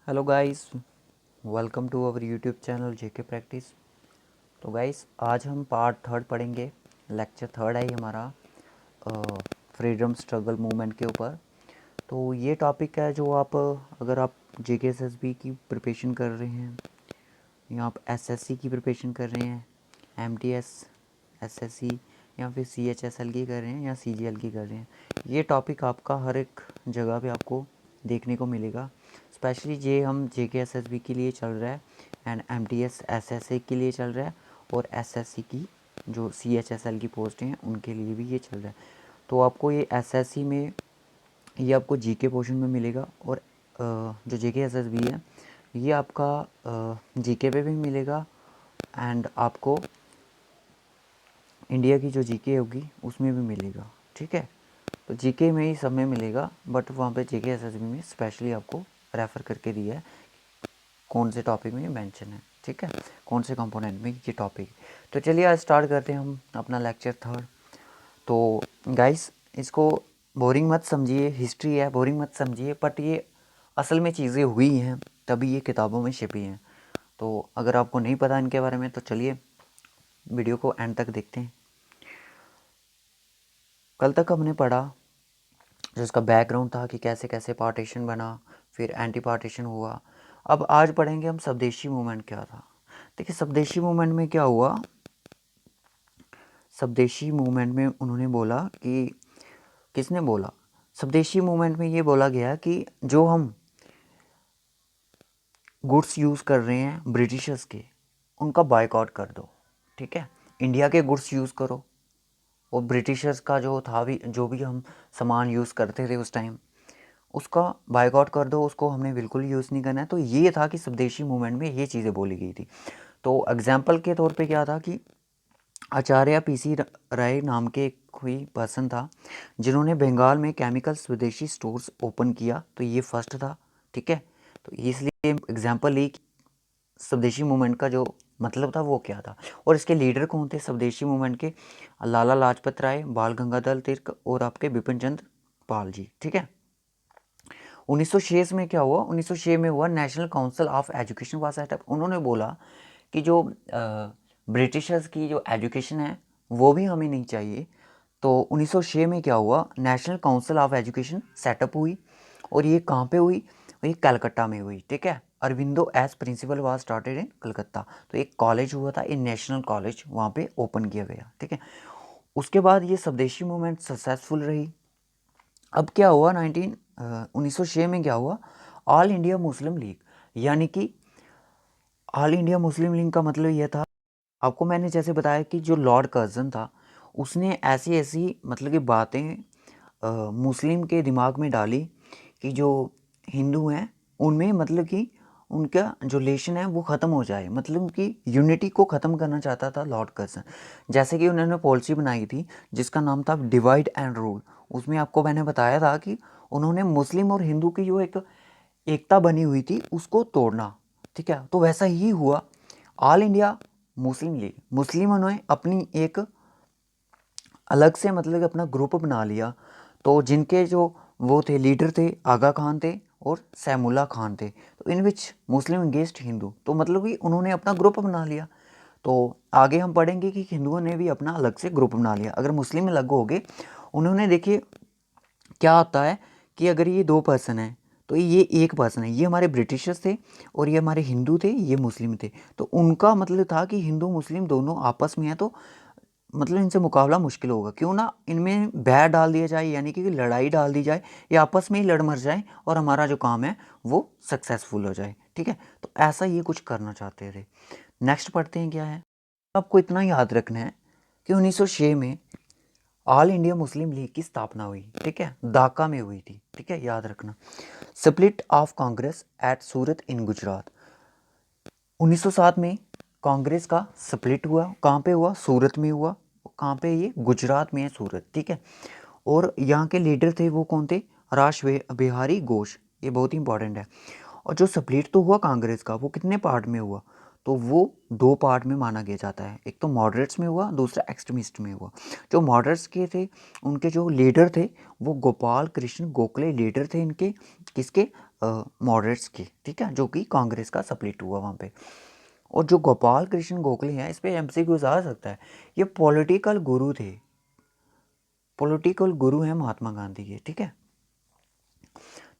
Hello guys, welcome to our YouTube channel JK practice. तो guys आज हम part third पढ़ेंगे। लेक्चर थर्ड है ये हमारा फ्रीडम स्ट्रगल मूवमेंट के ऊपर। तो ये टॉपिक है जो आप अगर आप जेके एसएसबी की प्रिपरेशन कर रहे हैं या आप एसएससी की प्रिपरेशन कर रहे हैं, एमटीएस एसएससी या फिर सीएचएसएल की कर रहे हैं या सीजीएल की कर रहे हैं, ये टॉपिक आपका हर एक जगह पे आपको देखने को मिलेगा। स्पेशली ये हम जेके एसएसबी के लिए चल रहा है एंड एमटीएस एसएसए के लिए चल रहा है और एसएससी की जो सीएचएसएल की पोस्टें हैं उनके लिए भी ये चल रहा है। तो आपको ये एसएससी में ये आपको जीके पोर्शन में मिलेगा और जो जेके एसएसबी है ये आपका जीके पे भी मिलेगा एंड आपको इंडिया की जो जीके होगी उसमें भी मिलेगा। ठीक है, तो जीके में ही सब में मिलेगा, बट वहाँ पे जेके एसएसबी में स्पेशली आपको रेफ़र करके दिया है कौन से टॉपिक में मेंशन है। ठीक है, कौन से कंपोनेंट में ये टॉपिक। तो चलिए आज स्टार्ट करते हैं हम अपना लेक्चर थर्ड। तो गाइस इसको बोरिंग मत समझिए, हिस्ट्री है बोरिंग मत समझिए, बट ये असल में चीज़ें हुई हैं तभी ये किताबों में छपी हैं। तो अगर आपको नहीं पता इनके बारे में तो चलिए वीडियो को एंड तक देखते हैं। कल तक हमने पढ़ा जो इसका बैकग्राउंड था कि कैसे कैसे पार्टीशन बना, फिर एंटी पार्टीशन हुआ। अब आज पढ़ेंगे हम स्वदेशी मूवमेंट क्या था। देखिए स्वदेशी मूवमेंट में क्या हुआ, स्वदेशी मूवमेंट में उन्होंने बोला कि किसने बोला, स्वदेशी मूवमेंट में ये बोला गया कि जो हम गुड्स यूज़ कर रहे हैं ब्रिटिशर्स के, उनका बायकॉट कर दो। ठीक है, इंडिया के गुड्स यूज़ करो और ब्रिटिशर्स का जो था भी जो भी हम सामान यूज़ करते थे उस टाइम उसका बायकॉट कर दो, उसको हमने बिल्कुल यूज़ नहीं करना है। तो ये था कि स्वदेशी मूवमेंट में ये चीज़ें बोली गई थी। तो एग्जाम्पल के तौर पे क्या था कि आचार्य पीसी राय नाम के कोई पर्सन था जिन्होंने बंगाल में केमिकल स्वदेशी स्टोर्स ओपन किया, तो ये फर्स्ट था। ठीक है, तो इसलिए एग्जाम्पल ली स्वदेशी मूवमेंट का जो मतलब था वो क्या था। और इसके लीडर कौन थे स्वदेशी मूवमेंट के, लाला लाजपत राय, बाल गंगाधर तिलक और आपके बिपिन चंद्र पाल जी। ठीक है, 1906 में क्या हुआ, 1906 में हुआ national council of education was setup. उन्होंने बोला कि जो ब्रिटिशर्स की जो एजुकेशन है वो भी हमें नहीं चाहिए। तो 1906 में क्या हुआ, national council of education setup हुई और ये कहाँ पे हुई, ये कलकत्ता में हुई। ठीक है, Aurobindo as principal was started in Calcutta. तो एक कॉलेज हुआ था, एक नेशनल कॉलेज वहाँ पे ओपन किया गया। ठीक है, उसके बाद ये स्वदेशी मूवमेंट सक्सेसफुल रही। अब क्या हुआ 1906 में क्या हुआ, ऑल इंडिया मुस्लिम लीग, यानी कि ऑल इंडिया मुस्लिम लीग का मतलब ये था, आपको मैंने जैसे बताया कि जो लॉर्ड कर्जन था उसने ऐसी ऐसी मतलब कि बातें मुस्लिम के दिमाग में डाली कि जो हिंदू हैं उनमें मतलब कि उनका जो रिलेशन है वो ख़त्म हो जाए, मतलब कि यूनिटी को ख़त्म करना चाहता था लॉर्ड कर्जन। जैसे कि उन्होंने पॉलिसी बनाई थी जिसका नाम था डिवाइड एंड रूल। उसमें आपको मैंने बताया था कि उन्होंने मुस्लिम और हिंदू की जो एक एकता बनी हुई थी उसको तोड़ना। ठीक है, तो वैसा ही हुआ। ऑल इंडिया मुस्लिम लीग, मुस्लिमों ने अपनी एक अलग से मतलब कि अपना ग्रुप बना लिया। तो जिनके जो वो थे लीडर थे, आगा खान थे और सैमुल्ला खान थे। तो इन विच मुस्लिम अगेंस्ट हिंदू, तो मतलब कि उन्होंने अपना ग्रुप बना लिया। तो आगे हम पढ़ेंगे कि हिंदुओं ने भी अपना अलग से ग्रुप बना लिया। अगर मुस्लिम अलग हो गए, उन्होंने देखिए क्या होता है कि अगर ये दो पर्सन हैं तो ये एक पर्सन है, ये हमारे ब्रिटिशर्स थे और ये हमारे हिंदू थे, ये मुस्लिम थे। तो उनका मतलब था कि हिंदू मुस्लिम दोनों आपस में हैं, तो मतलब इनसे मुकाबला मुश्किल होगा, क्यों ना इनमें बैर डाल दिया जाए, यानी कि लड़ाई डाल दी जाए, ये आपस में ही लड़ मर जाए और हमारा जो काम है वो सक्सेसफुल हो जाए। ठीक है, तो ऐसा ये कुछ करना चाहते थे। नेक्स्ट पढ़ते हैं क्या है। आपको इतना याद रखना है कि 1906 में ऑल इंडिया मुस्लिम लीग की स्थापना हुई। ठीक है, ढाका में हुई थी। ठीक है, याद रखना। स्प्लिट ऑफ कांग्रेस एट सूरत इन गुजरात, 1907 में कांग्रेस का स्प्लिट हुआ, कहाँ पे हुआ, सूरत में हुआ। कहाँ पे, ये गुजरात में है सूरत। ठीक है, और यहाँ के लीडर थे वो कौन थे, राश बिहारी घोष, ये बहुत ही इंपॉर्टेंट है। और जो स्प्लिट तो हुआ कांग्रेस का, वो कितने पार्ट में हुआ, तो वो दो पार्ट में माना गया जाता है। एक तो मॉडरेट्स में हुआ, दूसरा एक्सट्रीमिस्ट में हुआ। जो मॉडरेट्स के थे उनके जो लीडर थे वो गोपाल कृष्ण गोखले लीडर थे इनके, किसके, मॉडरेट्स की, ठीक है, जो कि कांग्रेस का स्प्लिट हुआ वहाँ पे। और जो गोपाल कृष्ण गोखले हैं, इस पे एमसीक्यूज आ सकता है, ये पॉलिटिकल गुरु थे, पॉलिटिकल गुरु हैं महात्मा गांधी के, ठीक है।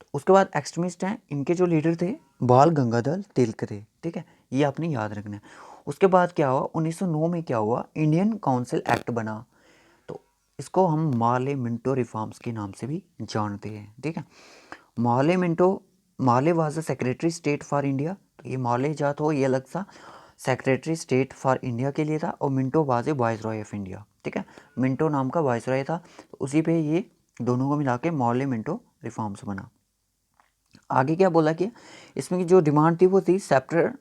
तो उसके बाद एक्सट्रीमिस्ट हैं, इनके जो लीडर थे बाल गंगाधर तिलक थे, ठीक है, ये आपने याद रखना है। उसके बाद क्या हुआ, 1909 में क्या हुआ, इंडियन काउंसिल एक्ट बना, तो इसको हम माले मिंटो रिफॉर्म्स के नाम से भी जानते हैं, ठीक है। Morley Minto, Morley was the secretary state for India, तो ये माले जात हो ये अलग सा सेक्रेटरी स्टेट फॉर इंडिया के लिए था, और Minto was a viceroy of India, ठीक है, मिंटो नाम का वाइसरॉय था, तो उसी पे ये दोनों को मिला के माले मिंटो रिफॉर्म्स बना। आगे क्या बोला कि इसमें की जो डिमांड थी वो थी सेपरेट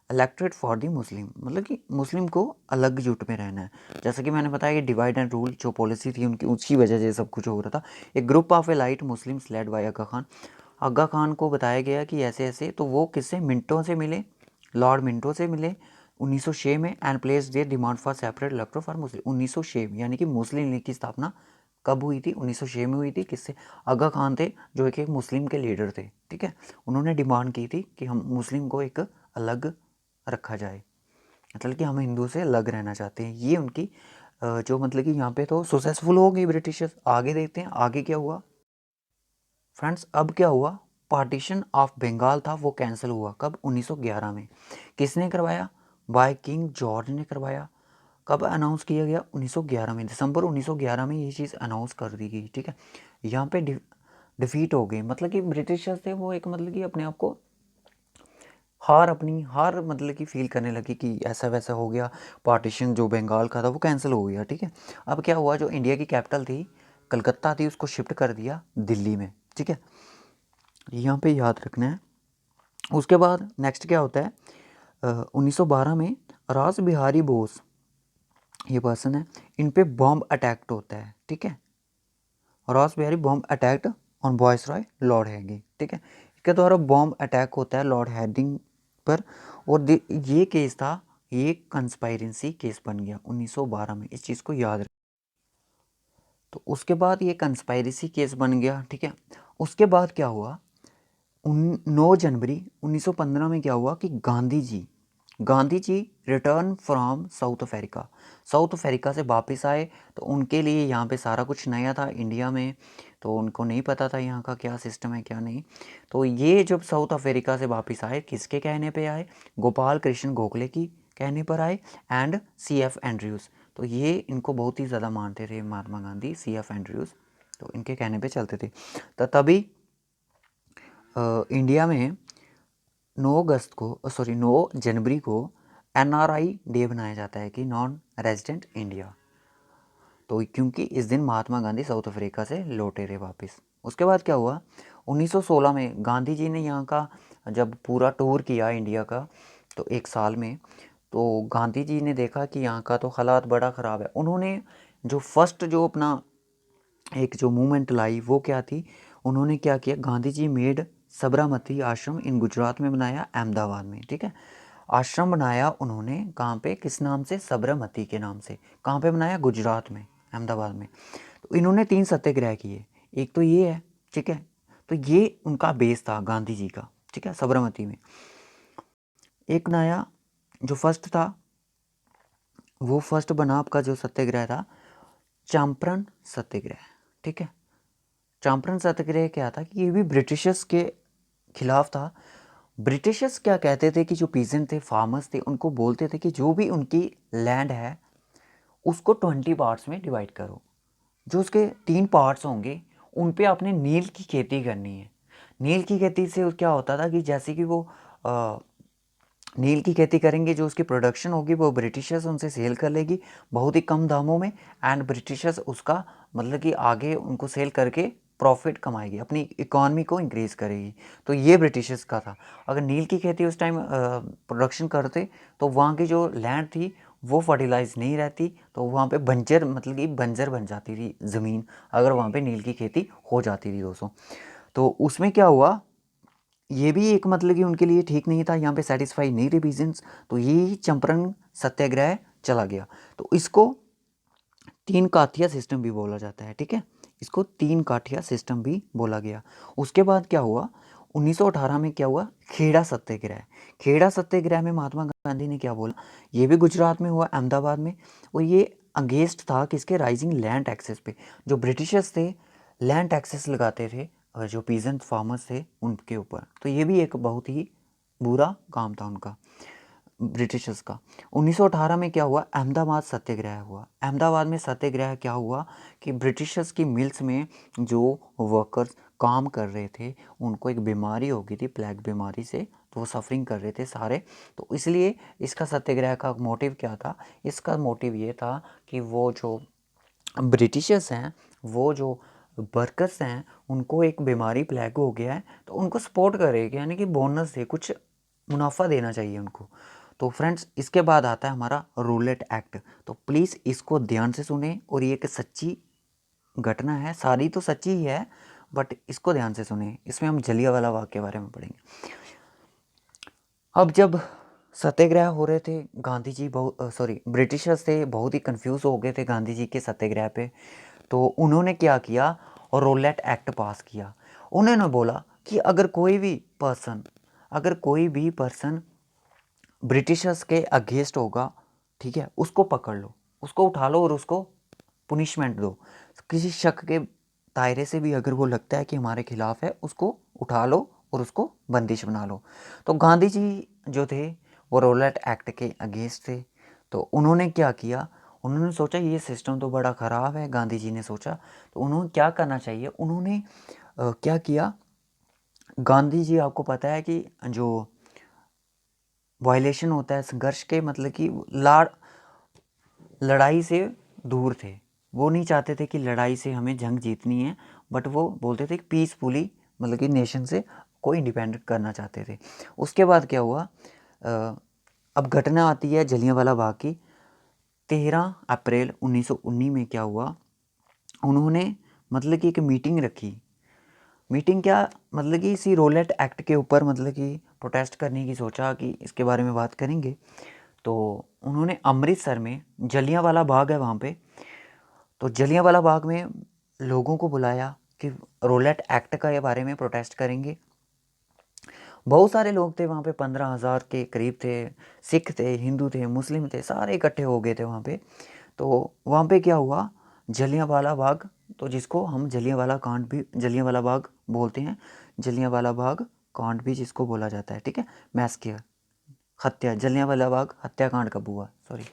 इलेक्टेड फॉर दी मुस्लिम, मतलब कि मुस्लिम को अलग जुट में रहना है। जैसा कि मैंने बताया कि डिवाइड एंड रूल जो पॉलिसी थी उनकी, उसकी वजह से सब कुछ हो रहा था। एक group of elite Muslims led by Aga Khan, Aga Khan को बताया गया कि ऐसे ऐसे, तो वो किससे, मिंटो से मिले, लॉर्ड मिंटो से मिले 1906 में, and place their demand for separate elector for Muslim 1906 में, यानी कि मुस्लिम लीग की स्थापना कब हुई थी, 1906 में हुई थी। किससे, आगा खान थे जो एक मुस्लिम के लीडर थे, ठीक है, उन्होंने डिमांड की थी कि हम मुस्लिम को एक अलग रखा जाए, मतलब कि हम हिंदू से अलग रहना चाहते हैं। ये उनकी जो मतलब कि यहाँ पे तो सक्सेसफुल हो गई ब्रिटिशर्स। आगे देखते हैं आगे क्या हुआ फ्रेंड्स। अब क्या हुआ, पार्टीशन ऑफ बंगाल था वो कैंसिल हुआ, कब, 1911 में। किसने करवाया, बाय किंग जॉर्ज ने करवाया। कब अनाउंस किया गया, 1911 में, दिसंबर 1911 में ये चीज़ अनाउंस कर दी गई, ठीक है। यहाँ पे डिफीट हो गई, मतलब कि ब्रिटिशर्स थे वो एक मतलब कि अपने आप को हार, अपनी हार मतलब कि फील करने लगी कि ऐसा वैसा हो गया, पार्टीशन जो बंगाल का था वो कैंसिल हो गया, ठीक है। अब क्या हुआ, जो इंडिया की कैपिटल थी कलकत्ता थी, उसको शिफ्ट कर दिया दिल्ली में, ठीक है, यहाँ पे याद रखना है। उसके बाद नेक्स्ट क्या होता है, 1912 में रास बिहारी बोस ये पर्सन है, इन पे बॉम्ब अटैक होता है, ठीक है, रास Bihari bomb attacked on viceroy Lord heading, ठीक है, इसके द्वारा बॉम्ब अटैक होता है लॉर्ड हैडिंग पर। और ये केस था, ये कंस्पायरेंसी केस बन गया 1912 में, इस चीज़ को याद रखें। तो उसके बाद ये कंस्पायरेसी केस बन गया, ठीक है। उसके बाद क्या हुआ, 9 जनवरी 1915 में क्या हुआ कि Gandhi ji return from South Africa, South Africa से वापस आए। तो उनके लिए यहाँ पे सारा कुछ नया था इंडिया में, तो उनको नहीं पता था यहाँ का क्या सिस्टम है क्या नहीं। तो ये जब साउथ अफ्रीका से वापस आए, किसके कहने पे आए, गोपाल कृष्ण गोखले की कहने पर आए, एंड CF एंड्रयूज़। तो ये इनको बहुत ही ज़्यादा मानते थे महात्मा गांधी, CF एंड्रयूज़, तो इनके कहने पे चलते थे। तो तभी इंडिया में 9 जनवरी को NRI डे बनाया जाता है, कि नॉन रेजिडेंट इंडिया। तो क्योंकि इस दिन महात्मा गांधी साउथ अफ्रीका से लौटे थे वापस। उसके बाद क्या हुआ, 1916 में गांधी जी ने यहाँ का जब पूरा टूर किया इंडिया का, तो एक साल में, तो गांधी जी ने देखा कि यहाँ का तो हालात बड़ा ख़राब है। उन्होंने जो फर्स्ट जो अपना एक जो मूवमेंट लाई वो क्या थी, उन्होंने क्या किया, गांधी जी मेड साबरमती आश्रम इन गुजरात में बनाया, अहमदाबाद में, ठीक है, आश्रम बनाया उन्होंने, कहाँ पे, किस नाम से, साबरमती के नाम से। कहाँ पे बनाया, गुजरात में, अहमदाबाद में। तो इन्होंने 3 सत्याग्रह किए, एक तो ये है, ठीक है, तो ये उनका बेस था गांधी जी का, ठीक है, साबरमती में। एक नया जो फर्स्ट था, वो फर्स्ट बना आपका जो सत्याग्रह था, चंपारण सत्याग्रह, ठीक है। चंपारण सत्याग्रह क्या था कि ये भी ब्रिटिशर्स के खिलाफ था। ब्रिटिशर्स क्या कहते थे कि जो पीजेंट थे, फार्मर्स थे, उनको बोलते थे कि जो भी उनकी लैंड है उसको 20 पार्ट्स में डिवाइड करो, जो उसके 3 पार्ट्स होंगे उन पे आपने नील की खेती करनी है। नील की खेती से क्या होता था कि जैसे कि वो नील की खेती करेंगे, जो उसकी प्रोडक्शन होगी वो ब्रिटिशर्स उनसे सेल कर लेगी बहुत ही कम दामों में, एंड ब्रिटिशर्स उसका मतलब कि आगे उनको सेल करके प्रॉफिट कमाएगी, अपनी इकॉनमी को इंक्रीज करेगी। तो ये ब्रिटिशर्स का था। अगर नील की खेती उस टाइम प्रोडक्शन करते तो वहाँ की जो लैंड थी वो फर्टिलाइज नहीं रहती, तो वहाँ पे बंजर मतलब कि बंजर बन जाती थी ज़मीन, अगर वहाँ पे नील की खेती हो जाती थी दोस्तों। तो उसमें क्या हुआ, ये भी एक मतलब कि उनके लिए ठीक नहीं था, यहाँ पे सेटिस्फाई नहीं थे पीजेंट्स, तो ये चंपारण सत्याग्रह चला गया। तो इसको 3 काठिया सिस्टम भी बोला जाता है, ठीक है, इसको 3 काठिया सिस्टम भी बोला गया। उसके बाद क्या हुआ, 1918 में क्या हुआ, खेड़ा सत्याग्रह। खेड़ा सत्याग्रह में महात्मा गांधी ने क्या बोला, ये भी गुजरात में हुआ, अहमदाबाद में, और ये अगेंस्ट था किसके, राइजिंग लैंड टैक्सेस पे। जो ब्रिटिशर्स थे लैंड टैक्सेस लगाते थे जो पीजेंट फार्मर्स थे उनके ऊपर, तो ये भी एक बहुत ही बुरा काम था उनका, ब्रिटिशर्स का। 1918 में क्या हुआ, अहमदाबाद सत्याग्रह हुआ। अहमदाबाद में सत्याग्रह क्या हुआ कि ब्रिटिशर्स की मिल्स में जो वर्कर्स काम कर रहे थे उनको एक बीमारी हो गई थी, प्लेग बीमारी से, तो वो सफरिंग कर रहे थे सारे। तो इसलिए इसका सत्याग्रह का मोटिव क्या था, इसका मोटिव ये था कि वो जो ब्रिटिशर्स हैं, वो जो वर्कर्स हैं, उनको एक बीमारी प्लेग हो गया है, तो उनको सपोर्ट करेगा, यानी कि बोनस दे, कुछ मुनाफा देना चाहिए उनको। तो फ्रेंड्स इसके बाद आता है हमारा रूलेट एक्ट। तो प्लीज़ इसको ध्यान से सुने, और ये एक सच्ची घटना है, सारी तो सच्ची ही है, बट इसको ध्यान से सुने, इसमें हम जलियांवाला बाग के बारे में पढ़ेंगे। अब जब सत्याग्रह हो रहे थे, गांधी जी ब्रिटिशर्स थे बहुत ही कंफ्यूज हो गए थे गांधी जी के सत्याग्रह पे। तो उन्होंने क्या किया, और रोलेट एक्ट पास किया। उन्होंने बोला कि अगर कोई भी पर्सन ब्रिटिशर्स के अगेंस्ट होगा, ठीक है, उसको पकड़ लो, उसको उठा लो और उसको पुनिशमेंट दो। किसी शक के दायरे से भी अगर वो लगता है कि हमारे खिलाफ है, उसको उठा लो और उसको बंदिश बना लो। तो गांधी जी जो थे वो रोलेट एक्ट के अगेंस्ट थे। तो उन्होंने क्या किया, उन्होंने सोचा ये सिस्टम तो बड़ा ख़राब है, गांधी जी ने सोचा। तो उन्होंने क्या करना चाहिए, उन्होंने क्या किया, गांधी जी आपको पता है कि जो वायलेशन होता है संघर्ष के, मतलब कि लड़ाई से दूर थे, वो नहीं चाहते थे कि लड़ाई से हमें जंग जीतनी है, बट वो बोलते थे कि पीसफुली, मतलब कि नेशन से कोई इंडिपेंडेंट करना चाहते थे। उसके बाद क्या हुआ, अब घटना आती है जलियांवाला बाग की। 13 अप्रैल 1919 में क्या हुआ, उन्होंने मतलब कि एक मीटिंग रखी। मीटिंग क्या, मतलब कि इसी रोलेट एक्ट के ऊपर, मतलब कि प्रोटेस्ट करने की सोचा कि इसके बारे में बात करेंगे। तो उन्होंने अमृतसर में, जलियांवाला बाग है वहाँ पे, तो जलियांवाला बाग में लोगों को बुलाया कि रोलेट एक्ट का ये बारे में प्रोटेस्ट करेंगे। बहुत सारे लोग थे वहाँ पे, 15,000 के करीब थे, सिख थे, हिंदू थे, मुस्लिम थे, सारे इकट्ठे हो गए थे वहाँ पे। तो वहाँ पे क्या हुआ, जलियांवाला बाग, तो जिसको हम जलियांवाला कांड भी, जलियांवाला बाग बोलते हैं, जलियांवाला बाग कांड भी जिसको बोला जाता है, ठीक है, मैसकेयर, हत्या, जलियांवाला बाग हत्याकांड कब हुआ, सॉरी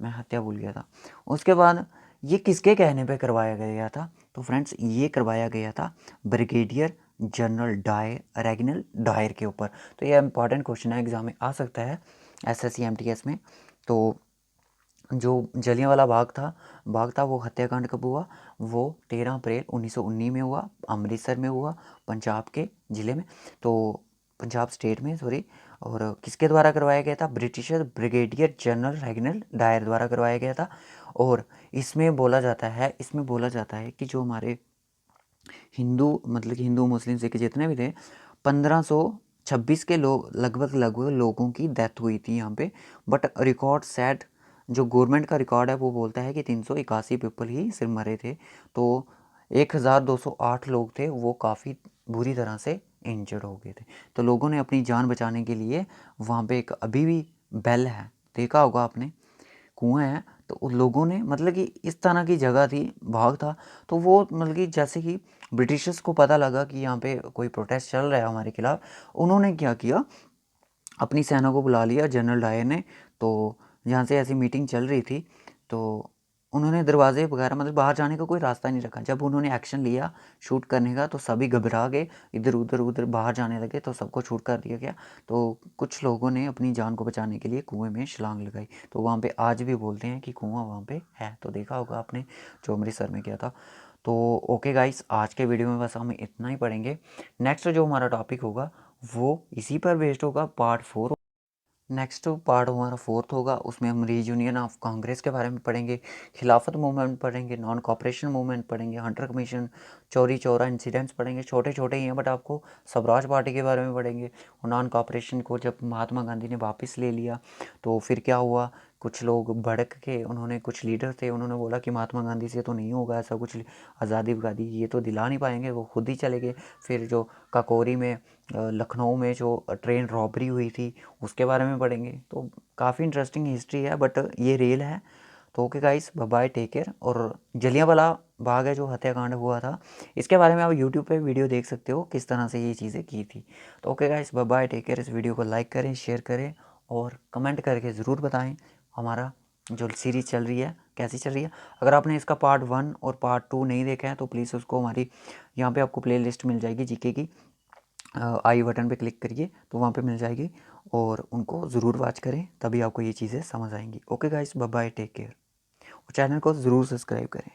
मैं हत्या भूल गया था। उसके बाद ये किसके कहने पे करवाया गया था, तो फ्रेंड्स ये करवाया गया था ब्रिगेडियर जनरल डायर, रेगिनल डायर के ऊपर। तो ये इंपॉर्टेंट क्वेश्चन है, एग्जाम में आ सकता है, SSC MTS में। तो जो जलियांवाला बाग था वो हत्याकांड कब हुआ, वो 13 अप्रैल 1919 में हुआ, अमृतसर में हुआ, पंजाब के ज़िले में, तो पंजाब स्टेट में, सॉरी। और किसके द्वारा करवाया गया था, ब्रिटिशर ब्रिगेडियर जनरल रेगिनल डायर द्वारा करवाया गया था। और इसमें बोला जाता है कि जो हमारे हिंदू, मतलब कि हिंदू मुस्लिम सिख जितने भी थे, 1526 के लगभग लोगों की डेथ हुई थी यहाँ पे। बट रिकॉर्ड सेड, जो गवर्नमेंट का रिकॉर्ड है वो बोलता है कि 381 पीपल ही सिर्फ मरे थे। तो 1208 लोग थे वो काफ़ी बुरी तरह से इंजर्ड हो गए थे। तो लोगों ने अपनी जान बचाने के लिए वहाँ पे एक अभी भी बेल है, देखा होगा आपने, कुआं है, तो उन लोगों ने, मतलब कि इस तरह की जगह थी, भाग था। तो वो मतलब कि जैसे कि ब्रिटिशर्स को पता लगा कि यहाँ पे कोई प्रोटेस्ट चल रहा है हमारे खिलाफ, उन्होंने क्या किया, अपनी सेना को बुला लिया जनरल डायर ने। तो जहाँ से ऐसी मीटिंग चल रही थी, तो उन्होंने दरवाजे वगैरह, मतलब बाहर जाने का कोई रास्ता नहीं रखा। जब उन्होंने एक्शन लिया शूट करने का, तो सभी घबरा गए, इधर उधर बाहर जाने लगे, तो सबको शूट कर दिया गया। तो कुछ लोगों ने अपनी जान को बचाने के लिए कुएं में छलांग लगाई। तो वहाँ पे आज भी बोलते हैं कि कुआं वहाँ पे है, तो देखा होगा आपने जो अमृतसर में किया था। तो ओके गाइस, आज के वीडियो में बस हम इतना ही पढ़ेंगे। नेक्स्ट जो हमारा टॉपिक होगा वो इसी पर बेस्ड होगा, पार्ट 4। नेक्स्ट पार्ट हमारा 4th होगा, उसमें हम रीयूनियन ऑफ कांग्रेस के बारे में पढ़ेंगे, खिलाफत मूवमेंट पढ़ेंगे, नॉन कॉपरेशन मूवमेंट पढ़ेंगे, Hunter commission, Chauri Chaura incidents पढ़ेंगे। छोटे छोटे ही हैं बट आपको स्वराज पार्टी के बारे में पढ़ेंगे। और नॉन कॉपरेशन को जब महात्मा गांधी ने वापस ले लिया तो फिर क्या हुआ कुछ लोग भड़क के, उन्होंने, कुछ लीडर थे, उन्होंने बोला कि महात्मा गांधी से तो नहीं होगा ऐसा कुछ, आज़ादी वगादी ये तो दिला नहीं पाएंगे, वो खुद ही चले गए। फिर जो काकोरी में लखनऊ में जो ट्रेन रॉबरी हुई थी उसके बारे में पढ़ेंगे। तो काफ़ी इंटरेस्टिंग हिस्ट्री है, बट ये रियल है। तो okay guys, bye bye, take care. और जलियांवाला बाग है जो हत्याकांड हुआ था, इसके बारे में आप यूट्यूब पे वीडियो देख सकते हो किस तरह से ये चीज़ें की थी। तो okay guys, bye bye, take care. इस वीडियो को लाइक करें, शेयर करें और कमेंट करके ज़रूर बताएं हमारा जो सीरीज़ चल रही है कैसी चल रही है। अगर आपने इसका पार्ट 1 और पार्ट 2 नहीं देखा है तो प्लीज़ उसको हमारी यहाँ पे आपको प्लेलिस्ट मिल जाएगी जीके की, आई बटन पे क्लिक करिए तो वहाँ पे मिल जाएगी, और उनको ज़रूर वॉच करें, तभी आपको ये चीज़ें समझ आएंगी। Okay guys, bye bye, take care. और चैनल को ज़रूर सब्सक्राइब करें।